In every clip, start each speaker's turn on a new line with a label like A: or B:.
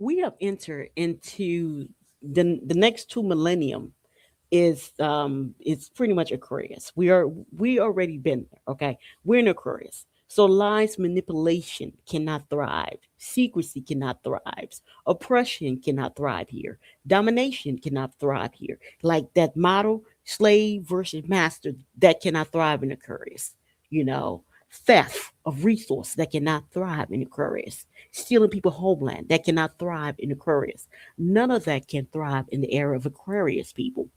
A: we have entered into the next two millennium is it's pretty much Aquarius. We already been there, okay? We're in Aquarius. So lies, manipulation cannot thrive. Secrecy cannot thrive. Oppression cannot thrive here. Domination cannot thrive here. Like that model, slave versus master, that cannot thrive in Aquarius. You know, theft of resources that cannot thrive in Aquarius. Stealing people's homeland that cannot thrive in Aquarius. None of that can thrive in the era of Aquarius, people.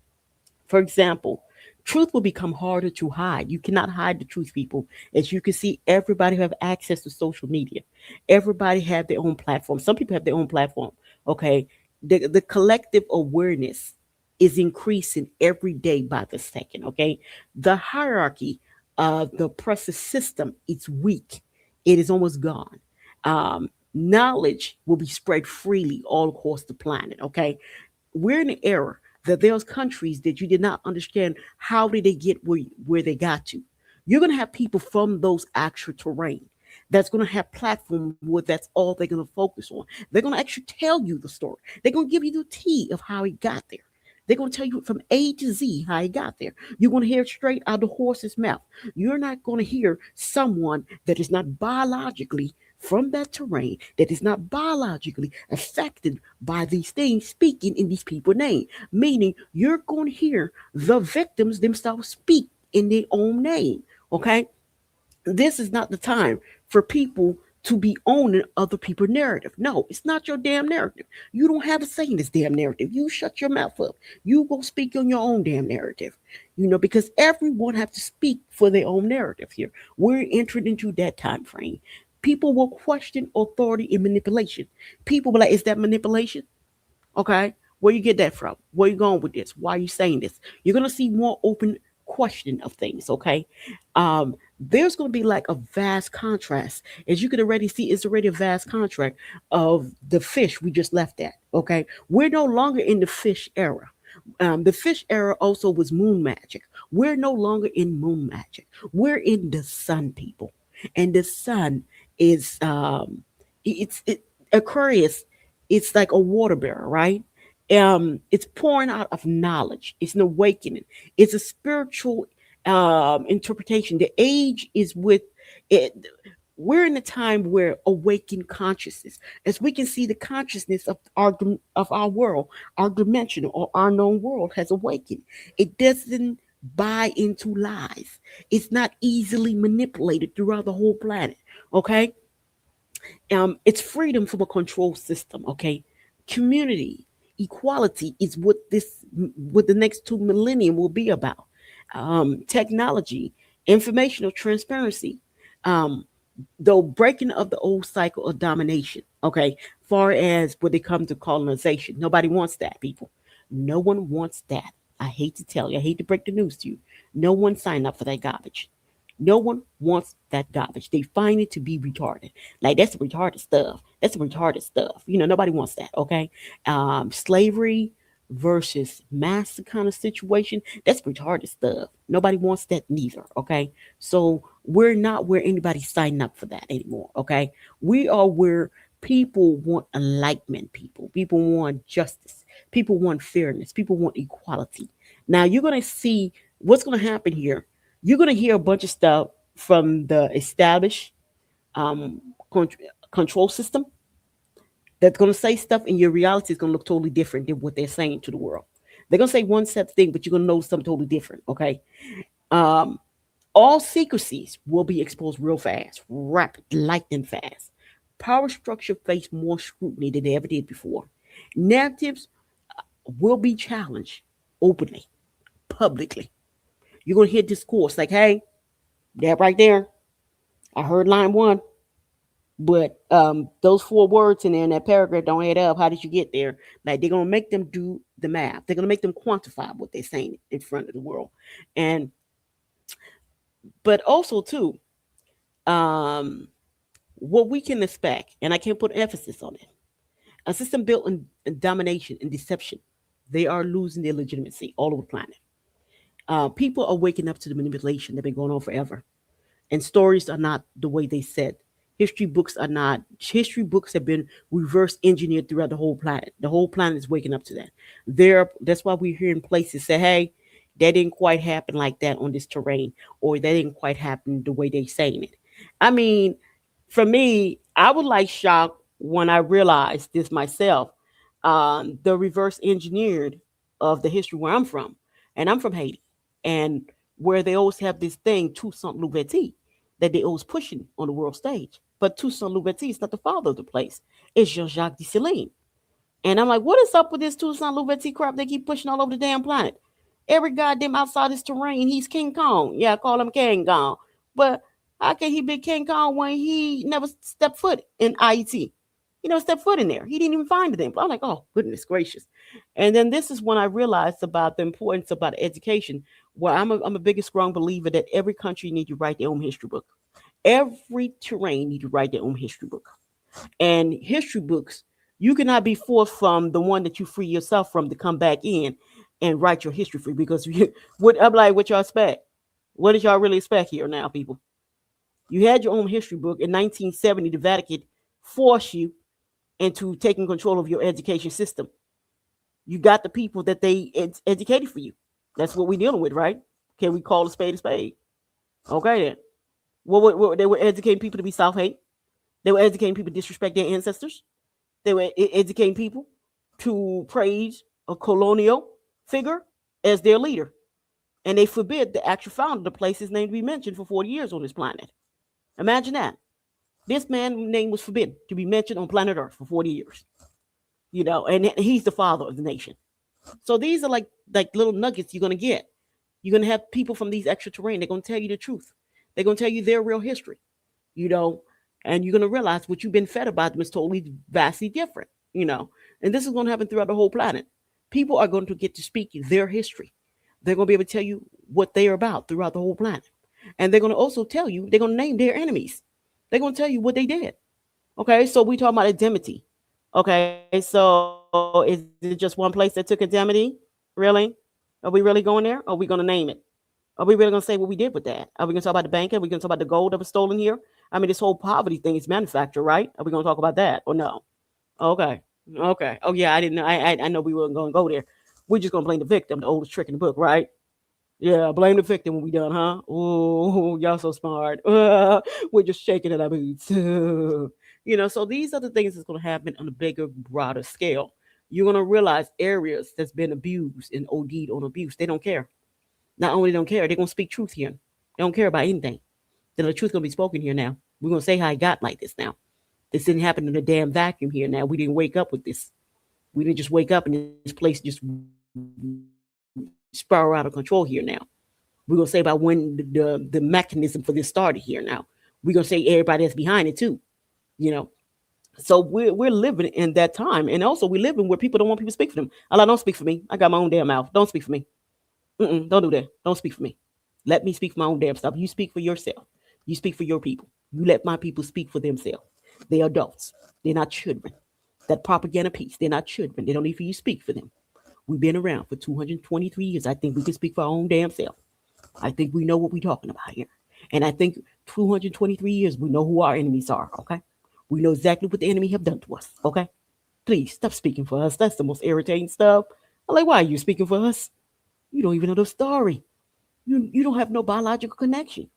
A: For example, truth will become harder to hide. You cannot hide the truth, people. As you can see, everybody have access to social media. Everybody have their own platform. Some people have their own platform. Okay. The collective awareness is increasing every day by the second. Okay. The hierarchy of the oppressive system is weak. It is almost gone. Knowledge will be spread freely all across the planet. Okay, we're in an era that there's countries that you did not understand how did they get where they got to. You're going to have people from those actual terrain that's going to have platform where that's all they're going to focus on. They're going to actually tell you the story. They're going to give you the tea of how he got there. They're going to tell you from A to Z how he got there. You're going to hear it straight out of the horse's mouth. You're not going to hear someone that is not biologically from that terrain, that is not biologically affected by these things speaking in these people's name. Meaning you're going to hear the victims themselves speak in their own name. Okay? This is not the time for people to be owning other people's narrative. No, it's not your damn narrative. You don't have a say in this damn narrative. You shut your mouth up. You go speak on your own damn narrative. Because everyone have to speak for their own narrative here. We're entering into that time frame. People will question authority and manipulation. People will like, is that manipulation? Okay. Where you get that from? Where you going with this? Why are you saying this? You're gonna see more open question of things. Okay. There's gonna be like a vast contrast. As you can already see, it's already a vast contrast of the fish we just left at. Okay. We're no longer in the fish era. The fish era also was moon magic. We're no longer in moon magic. We're in the sun, people, and the sun is Aquarius. It's like a water bearer, right? It's pouring out of knowledge. It's an awakening. It's a spiritual interpretation. The age is with it. We're in a time where awakened consciousness, as we can see, the consciousness of our world, our dimension or our known world has awakened. It doesn't buy into lies. It's not easily manipulated throughout the whole planet. Okay, it's freedom from a control system. Okay, community equality is what the next two millennium will be about. Technology, informational transparency, um, the breaking of the old cycle of domination. Okay, far as when it comes to colonization, nobody wants that, people. No one wants that. I hate to tell you, I hate to break the news to you. No one signed up for that garbage. No one wants that garbage. They find it to be retarded. Like that's retarded stuff. That's retarded stuff. Nobody wants that. Okay. Slavery versus master kind of situation. That's retarded stuff. Nobody wants that neither. Okay. So we're not where anybody signed up for that anymore. Okay. We are where people want enlightenment. People want justice. People want fairness. People want equality. Now you're gonna see what's gonna happen here. You're going to hear a bunch of stuff from the established um, con- control system that's going to say stuff, and your reality is going to look totally different than what they're saying to the world. They're going to say one set thing, but you're going to know something totally different. Okay. Um, all secrecies will be exposed real fast, rapid, lightning fast. Power structure face more scrutiny than they ever did before. Narratives will be challenged openly, publicly. You're going to hear discourse like, hey, that right there, I heard line one, but those four words in there in that paragraph don't add up. How did you get there? Like they're gonna make them do the math. They're gonna make them quantify what they're saying in front of the world, and but also too, um, what we can expect, and I can't put emphasis on it. A system built in domination and deception, they are losing their legitimacy all over the planet. People are waking up to the manipulation that's been going on forever, and stories are not the way they said. History books have been reverse engineered throughout the whole planet. The whole planet is waking up to that. That's why we're hearing places say, hey, that didn't quite happen like that on this terrain, or that didn't quite happen the way they saying it. I mean, for me, I was like shocked when I realized this myself. The reverse engineered of the history where I'm from, and I'm from Haiti, and where they always have this thing, Toussaint Louverture, that they always pushing on the world stage. But Toussaint Louverture is not the father of the place. It's Jean-Jacques Dessalines. And I'm like, what is up with this Toussaint Louverture crap they keep pushing all over the damn planet? Every goddamn outside this terrain, he's King Kong. Yeah, I call him King Kong. But how can he be King Kong when he never stepped foot in IET? He never stepped foot in there. He didn't even find the damn. I'm like, oh, goodness gracious. And then this is when I realized about the importance about education. Well, I'm a biggest strong believer that every country needs to write their own history book. Every terrain needs to write their own history book. And history books, you cannot be forced from the one that you free yourself from to come back in and write your history free because what I'm like, what y'all expect? What did y'all really expect here now, people? You had your own history book in 1970. The Vatican forced you into taking control of your education system. You got the people that they educated for you. That's what we're dealing with, right? Can we call a spade a spade? Okay, then. What they were educating people to be self hate. They were educating people to disrespect their ancestors. They were educating people to praise a colonial figure as their leader. And they forbid the actual founder of the place's name to be mentioned for 40 years on this planet. Imagine that. This man's name was forbidden to be mentioned on planet Earth for 40 years. And he's the father of the nation. So these are like little nuggets you're gonna get. You're gonna have people from these extra terrain. They're gonna tell you the truth. They're gonna tell you their real history. You know, and you're gonna realize what you've been fed about them is totally vastly different. And this is gonna happen throughout the whole planet. People are going to get to speak their history. They're gonna be able to tell you what they are about throughout the whole planet, and they're gonna also tell you. They're gonna name their enemies. They're gonna tell you what they did. Okay, so we talk about indemnity. Okay, so is it just one place that took indemnity? Really? Are we really going there? Or are we going to name it? Are we really going to say what we did with that? Are we going to talk about the bank? Are we going to talk about the gold that was stolen here? I mean, this whole poverty thing is manufactured, right? Are we going to talk about that or no? Okay. Okay. Oh, yeah, I didn't know. I know we weren't going to go there. We're just going to blame the victim, the oldest trick in the book, right? Yeah, blame the victim when we done, huh? Oh, y'all so smart. We're just shaking in our boots. So these are the things that's going to happen on a bigger, broader scale. You're going to realize areas that's been abused and OD'd on abuse. They don't care. Not only don't care, they're going to speak truth here. They don't care about anything. Then the truth going to be spoken here now. We're going to say how it got like this now. This didn't happen in a damn vacuum here now. We didn't wake up with this. We didn't just wake up and this place just spiral out of control here now. We're gonna say about when the mechanism for this started here now. We're gonna say everybody that's behind it too. You know. So we're living in that time, and also we living where people don't want people to speak for them. Allah, don't speak for me. I got my own damn mouth. Don't speak for me. Don't do that. Don't speak for me. Let me speak for my own damn stuff. You speak for yourself. You speak for your people. You let my people speak for themselves. They're adults. They're not children. That propaganda piece. They're not children. They don't need for you to speak for them. We've been around for 223 years. I think we can speak for our own damn self. I think we know what we're talking about here. And I think 223 years, we know who our enemies are, okay? We know exactly what the enemy have done to us, okay? Please stop speaking for us. That's the most irritating stuff. I'm like, why are you speaking for us? You don't even know the story. You don't have no biological connection.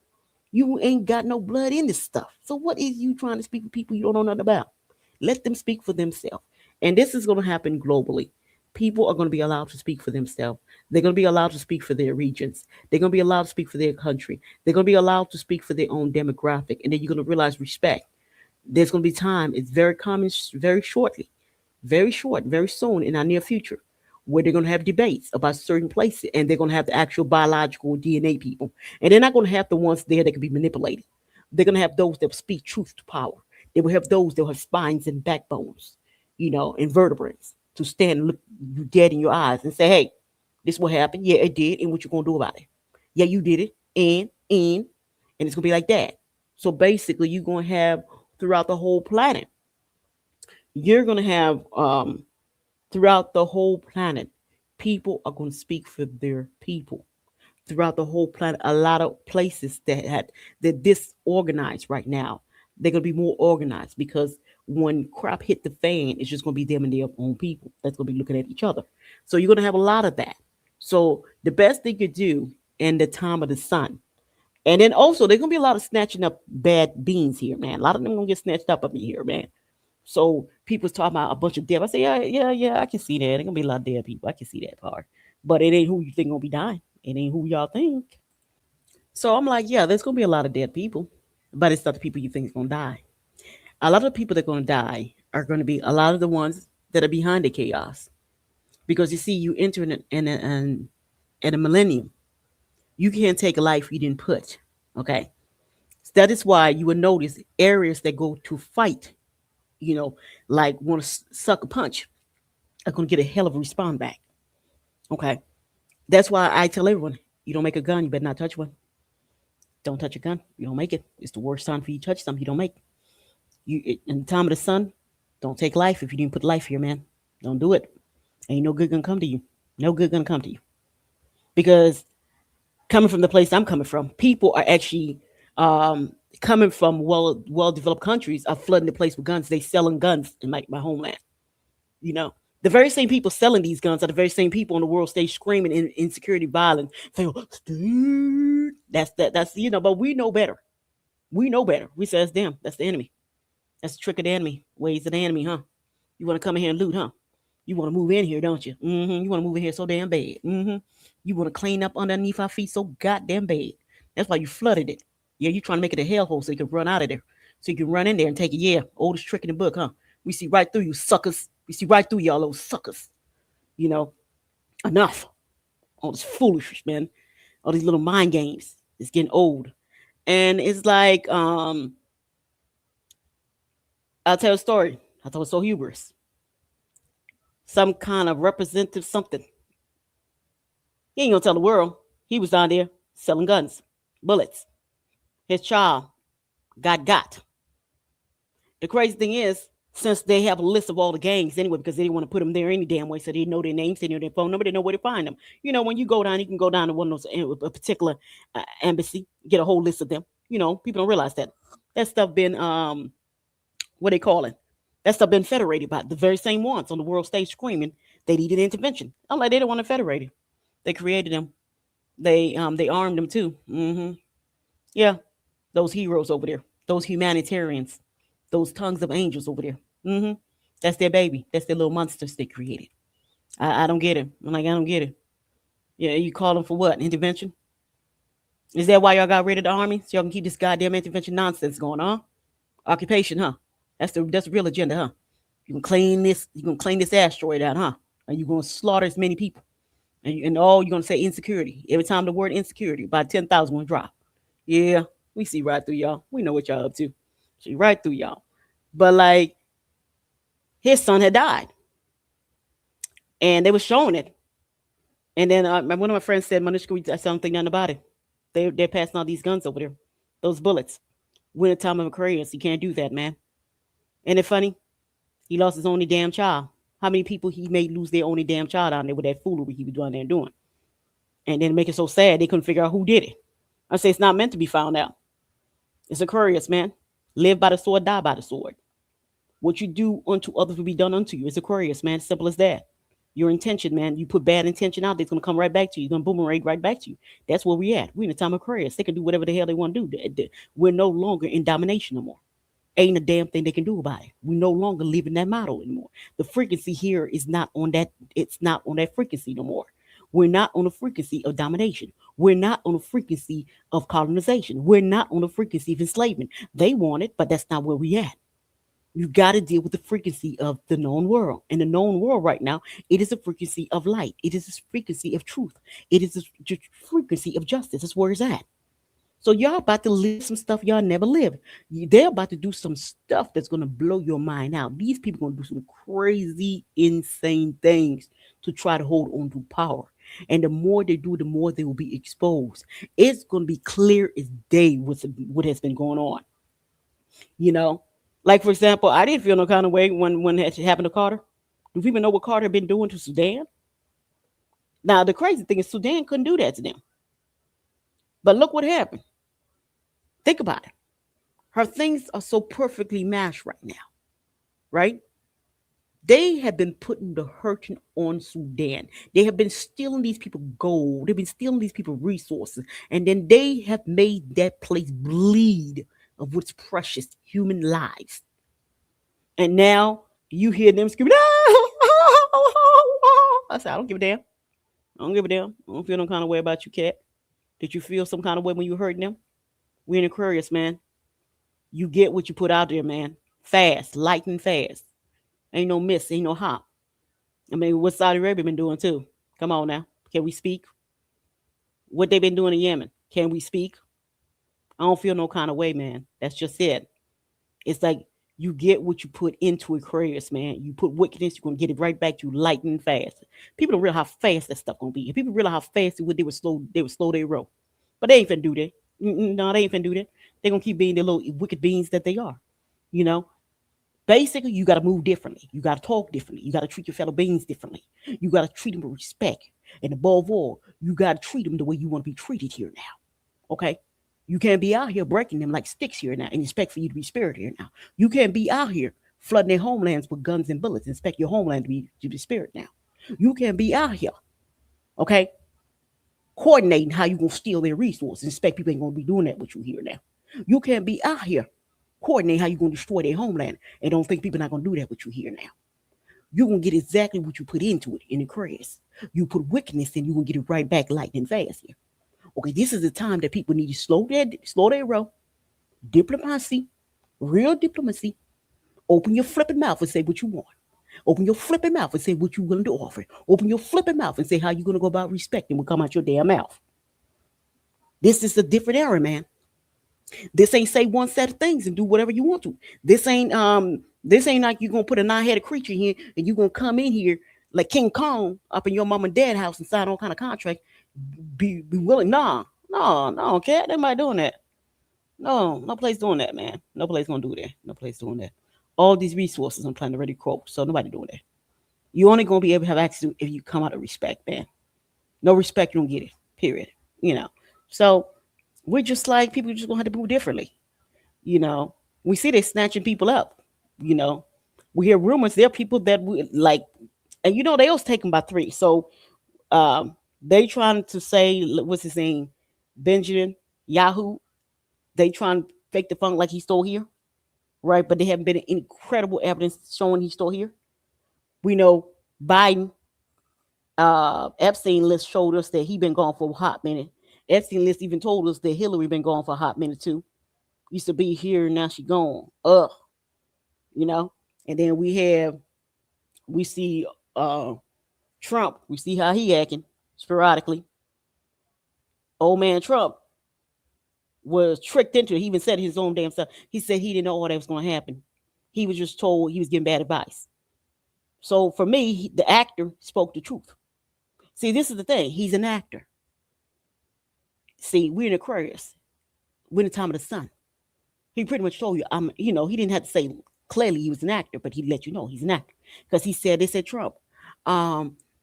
A: You ain't got no blood in this stuff. So what is you trying to speak for people you don't know nothing about? Let them speak for themselves. And this is going to happen globally. People are going to be allowed to speak for themselves. They're going to be allowed to speak for their regions. They're going to be allowed to speak for their country. They're going to be allowed to speak for their own demographic. And then you're going to realize respect. There's going to be time. It's very common, very shortly, very short, very soon in our near future, where they're going to have debates about certain places, and they're going to have the actual biological DNA people, and they're not going to have the ones there that can be manipulated. They're going to have those that speak truth to power. They will have those that have spines and backbones, and vertebrates to stand and look you dead in your eyes and say, "Hey, this what happened. Yeah, it did, and what you gonna do about it? Yeah, you did it, and it's gonna be like that." So basically, you're gonna have throughout the whole planet. You're gonna have throughout the whole planet, people are going to speak for their people. Throughout the whole planet, a lot of places that had that disorganized right now, They're gonna be more organized because when crap hit the fan, it's just gonna be them and their own people that's gonna be looking at each other. So you're gonna have a lot of that. So the best thing you do in the time of the sun, and then also there's gonna be a lot of snatching up bad beans here, man. A lot of them gonna get snatched up in here, man. So people's talking about a bunch of dead. I say, yeah, yeah, yeah, I can see that. There's gonna be a lot of dead people. I can see that part. But it ain't who you think gonna be dying. It ain't who y'all think. So I'm like, yeah, there's gonna be a lot of dead people, but it's not the people you think is gonna die. A lot of the people that are gonna die are gonna be a lot of the ones that are behind the chaos. Because you see, you enter in a millennium. You can't take a life you didn't put. Okay. So that is why you will notice areas that go to fight, you know, like want to suck a punch, are going to get a hell of a response back. Okay. That's why I tell everyone, you don't make a gun, you better not touch one. Don't touch a gun. You don't make it. It's the worst time for you to touch something you don't make. In the time of the sun, don't take life if you didn't put life here, man. Don't do it. Ain't no good gonna come to you. No good gonna come to you. Because coming from the place I'm coming from, people are actually coming from well developed countries are flooding the place with guns. They selling guns in my homeland. You know, the very same people selling these guns are the very same people on the world stage screaming in insecurity, violence. Saying, that's but we know better. We know better. We say that's them. That's the enemy. That's the trick of the enemy. Ways of the enemy, huh? You want to come in here and loot, huh? You want to move in here, don't you? You want to move in here so damn bad. You want to clean up underneath our feet so goddamn bad. That's why you flooded it. Yeah, you trying to make it a hellhole so you can run out of there. So you can run in there and take it. Yeah, oldest trick in the book, huh? We see right through you suckers. We see right through y'all those suckers. You know, enough. All this foolishness, man. All these little mind games. It's getting old. And it's like, I'll tell a story. I thought it was so hubris. Some kind of representative something. He ain't gonna tell the world. He was down there selling guns, bullets. His child got. The crazy thing is, since they have a list of all the gangs anyway, because they didn't want to put them there any damn way, so they know their names, they know their phone number, they know where to find them. You know, when you go down, you can go down to one of those a particular embassy, get a whole list of them. You know, people don't realize that that stuff been what they call it. That stuff been federated by the very same ones on the world stage screaming they needed intervention. I'm like, they don't want to federate it. They created them. They armed them too. Yeah, those heroes over there, those humanitarians, those tongues of angels over there. That's their baby. That's their little monsters they created. I don't get it. I'm like, I don't get it. Yeah, you call them for what? Intervention? Is that why y'all got rid of the army? So y'all can keep this goddamn intervention nonsense going, huh? Occupation, huh? That's the real agenda, huh? You can clean this. You can clean this asteroid out, huh? And you're gonna slaughter as many people. And all you're gonna say insecurity. Every time the word insecurity, about 10,000 will drop. Yeah, we see right through y'all. We know what y'all up to. See right through y'all. But like, his son had died, and they were showing it. And then one of my friends said, "Manishka, I don't think nothing about it. They're passing all these guns over there, those bullets. We're in a time of Aquarius. You can't do that, man." Ain't it funny? He lost his only damn child. How many people he made lose their only damn child out there with that foolery he was doing there and doing? And then make it so sad they couldn't figure out who did it. I say it's not meant to be found out. It's Aquarius, man. Live by the sword, die by the sword. What you do unto others will be done unto you. It's Aquarius, man. Simple as that. Your intention, man. You put bad intention out there, it's gonna come right back to you. It's gonna boomerang right back to you. That's where we at. We're in the time of Aquarius. They can do whatever the hell they want to do. We're no longer in domination no more. Ain't a damn thing they can do about it. We no longer live in that model anymore. The frequency here is not on that. It's not on that frequency no more. We're not on the frequency of domination. We're not on the frequency of colonization. We're not on the frequency of enslavement. They want it, but that's not where we at. You got to deal with the frequency of the known world. And the known world right now, it is a frequency of light. It is a frequency of truth. It is a frequency of justice. That's where it's at. So y'all about to live some stuff y'all never lived. They're about to do some stuff that's going to blow your mind out. These people going to do some crazy, insane things to try to hold on to power. And the more they do, the more they will be exposed. It's going to be clear as day what has been going on. You know, like for example, I didn't feel no kind of way when it happened to Carter. Do people know what Carter had been doing to Sudan? Now the crazy thing is Sudan couldn't do that to them. But look what happened. Think about it. Her things are so perfectly matched right now, right? They have been putting the hurting on Sudan. They have been stealing these people gold. They've been stealing these people resources. And then they have made that place bleed of what's precious, human lives. And now you hear them screaming, I said, I don't give a damn. I don't give a damn. I don't feel no kind of way about you, cat. Did you feel some kind of way when you heard them? We're in Aquarius, man. You get what you put out there, man. Fast, lightning fast. Ain't no miss, ain't no hop. I mean, what Saudi Arabia been doing too? Come on now. Can we speak? What they been doing in Yemen? Can we speak? I don't feel no kind of way, man. That's just it. It's like you get what you put into Aquarius, man. You put wickedness, you're gonna get it right back to you lightning fast. People don't realize how fast that stuff gonna be. If people realize how fast they would slow their roll. But they ain't finna do that. No, they ain't finna do that. They gonna keep being the little wicked beings that they are. You know, basically, you got to move differently. You got to talk differently. You got to treat your fellow beings differently. You got to treat them with respect. And above all, you got to treat them the way you want to be treated here now. Okay? You can't be out here breaking them like sticks here now and expect for you to be spirit here now. You can't be out here flooding their homelands with guns and bullets and expect your homeland to be spirit now. You can't be out here, okay, coordinating how you going to steal their resources and expect people ain't going to be doing that with you here now. You can't be out here coordinate how you're going to destroy their homeland and don't think people are not going to do that with you here now. You're going to get exactly what you put into it in the crest. You put wickedness in, you're going to get it right back lightning fast here. Okay, this is the time that people need to slow their roll. Diplomacy, real diplomacy. Open your flipping mouth and say what you want. Open your flipping mouth and say what you're willing to offer. Open your flipping mouth and say how you're going to go about respecting what come out your damn mouth. This is a different era, man. This ain't say one set of things and do whatever you want to. This ain't like you gonna put a nine-headed creature here and you gonna come in here like King Kong up in your mom and dad house and sign all kind of contract. Be willing. No, cat. Nobody doing that. No place doing that, man. No place gonna do that. No place doing that. All these resources I'm trying to ready quote. So nobody doing that. You only gonna be able to have access to if you come out of respect, man. No respect, you don't get it. Period. You know. So we're just like people just gonna have to move differently. You know, we see they snatching people up. You know, we hear rumors there are people that we like, and you know they always take them by three. So they trying to say what's his name, Benjamin Yahoo. They trying to fake the funk like he's still here, right? But there haven't been any credible evidence showing he's still here. We know Biden, Epstein list showed us that he been gone for a hot minute. Epstein list even told us that Hillary been gone for a hot minute too. Used to be here, now she gone. You know. And then we see Trump. We see how he acting sporadically. Old man Trump was tricked into it. He even said his own damn self. He said he didn't know all that was going to happen. He was just told he was getting bad advice. So for me, the actor spoke the truth. See, this is the thing. He's an actor. See, we're in Aquarius. We're in the time of the sun. He pretty much told you, he didn't have to say clearly he was an actor, but he let you know he's an actor. Because they said, Trump,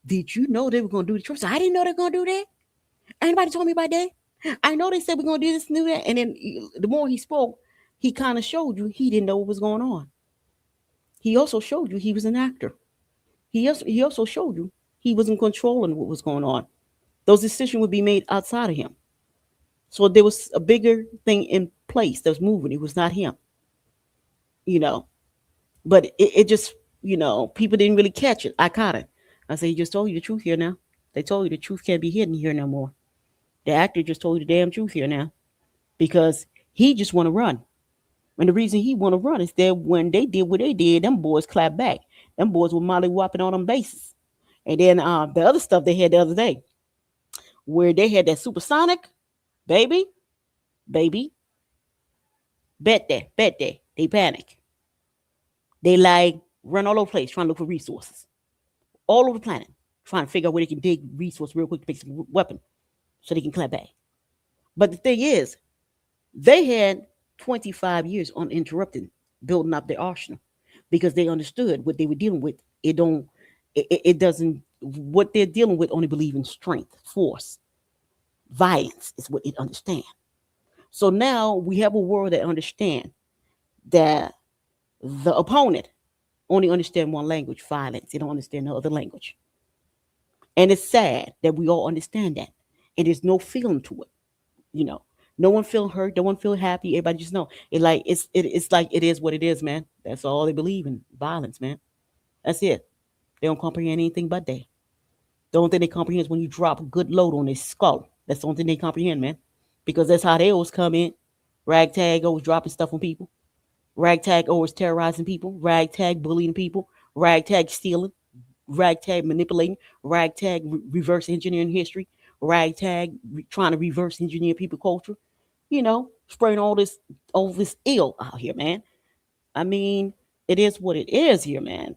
A: did you know they were going to do the Trump? So I didn't know they were going to do that. Anybody told me about that? I know they said we're going to do this and do that. And then the more he spoke, he kind of showed you he didn't know what was going on. He also showed you he was an actor. He also showed you he wasn't controlling what was going on. Those decisions would be made outside of him. So there was a bigger thing in place that was moving. It was not him, you know. But it just, people didn't really catch it. I caught it. I said, he just told you the truth here now. They told you the truth can't be hidden here no more. The actor just told you the damn truth here now. Because he just want to run. And the reason he want to run is that when they did what they did, them boys clapped back. Them boys were molly-whopping on them bases. And then the other stuff they had the other day, where they had that supersonic, baby, bet that. They panic. They like run all over the place trying to look for resources. All over the planet. Trying to figure out where they can dig resources real quick to make some weapon so they can clap back. But the thing is, they had 25 years uninterrupted building up their arsenal because they understood what they were dealing with. It doesn't, what they're dealing with only believe in strength, force, violence is what it understands. So now we have a world that understands that the opponent only understand one language, violence. They don't understand the other language. And it's sad that we all understand that. And there's no feeling to it, you know. No one feel hurt, no one feel happy. Everybody just know it like it's like it is what it is, man. That's all they believe in. Violence, man. That's it. They don't comprehend anything but they. The only thing they comprehend is when you drop a good load on their skull. That's the only thing they comprehend, man. Because that's how they always come in. Ragtag always dropping stuff on people. Ragtag always terrorizing people. Ragtag bullying people. Ragtag stealing. Ragtag manipulating. Ragtag reverse engineering history. Ragtag trying to reverse engineer people culture. You know, spraying all this ill out here, man. I mean, it is what it is here, man.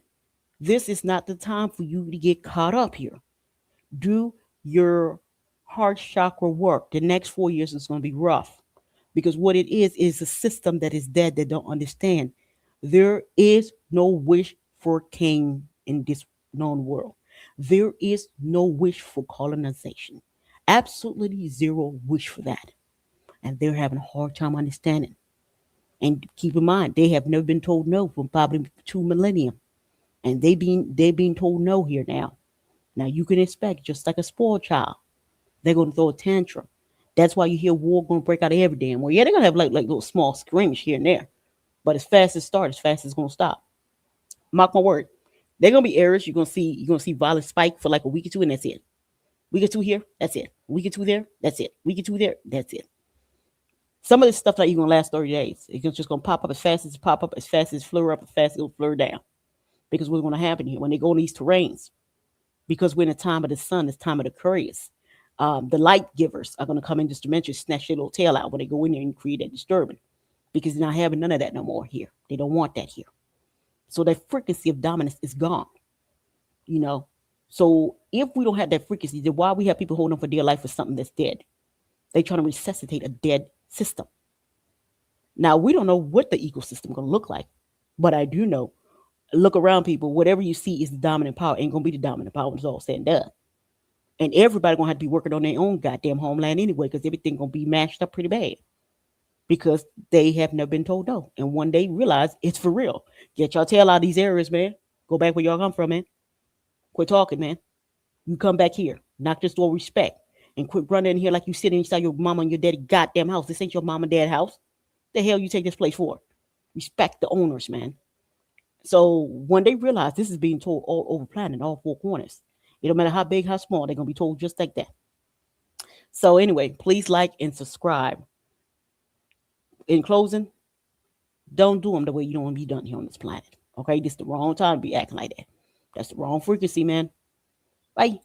A: This is not the time for you to get caught up here. Do your heart chakra work. The next 4 years is going to be rough because what it is a system that is dead that don't understand. There is no wish for king in this known world. There is no wish for colonization. Absolutely zero wish for that. And they're having a hard time understanding. And keep in mind, they have never been told no for probably 2 millennia. And they being told no here now. Now you can expect, just like a spoiled child, they're gonna throw a tantrum. That's why you hear war gonna break out every damn war. Yeah, they're gonna have like little small skirmish here and there. But as fast as it starts, as fast as it's gonna stop. Mark my word. They're gonna be areas you're gonna see violence spike for like a week or two, and that's it. Week or two here, that's it. Week or two there, that's it. Week or two there, that's it. Some of this stuff not even gonna last 30 days. It's just gonna pop up as fast as it pop up, as fast as it flare up, as fast as it'll flare down. Because what's gonna happen here when they go in these terrains, because we're in the time of the sun, it's time of the Aquarius. The light givers are going to come in this dimension, snatch their little tail out when they go in there and create that disturbance because they're not having none of that no more here. They don't want that here. So that frequency of dominance is gone, you know. So if we don't have that frequency, then why we have people holding on for dear life for something that's dead? They trying to resuscitate a dead system. Now we don't know what the ecosystem going to look like, but I do know. Look around, people. Whatever you see is the dominant power. Ain't gonna be the dominant power when it's all said and done. And everybody gonna have to be working on their own goddamn homeland anyway, because everything gonna be mashed up pretty bad. Because they have never been told no. And one day realize it's for real. Get y'all tail out of these areas, man. Go back where y'all come from, man. Quit talking, man. You come back here. Knock this door respect. And quit running in here like you sitting inside your mama and your daddy goddamn house. This ain't your mama and dad house. The hell you take this place for? Respect the owners, man. So when they realize this is being told all over planet, all four corners, it don't matter how big, how small, they're gonna be told just like that. So anyway, please like and subscribe. In closing, don't do them the way you don't want to be done here on this planet. Okay, this is the wrong time to be acting like that. That's the wrong frequency, man. Bye.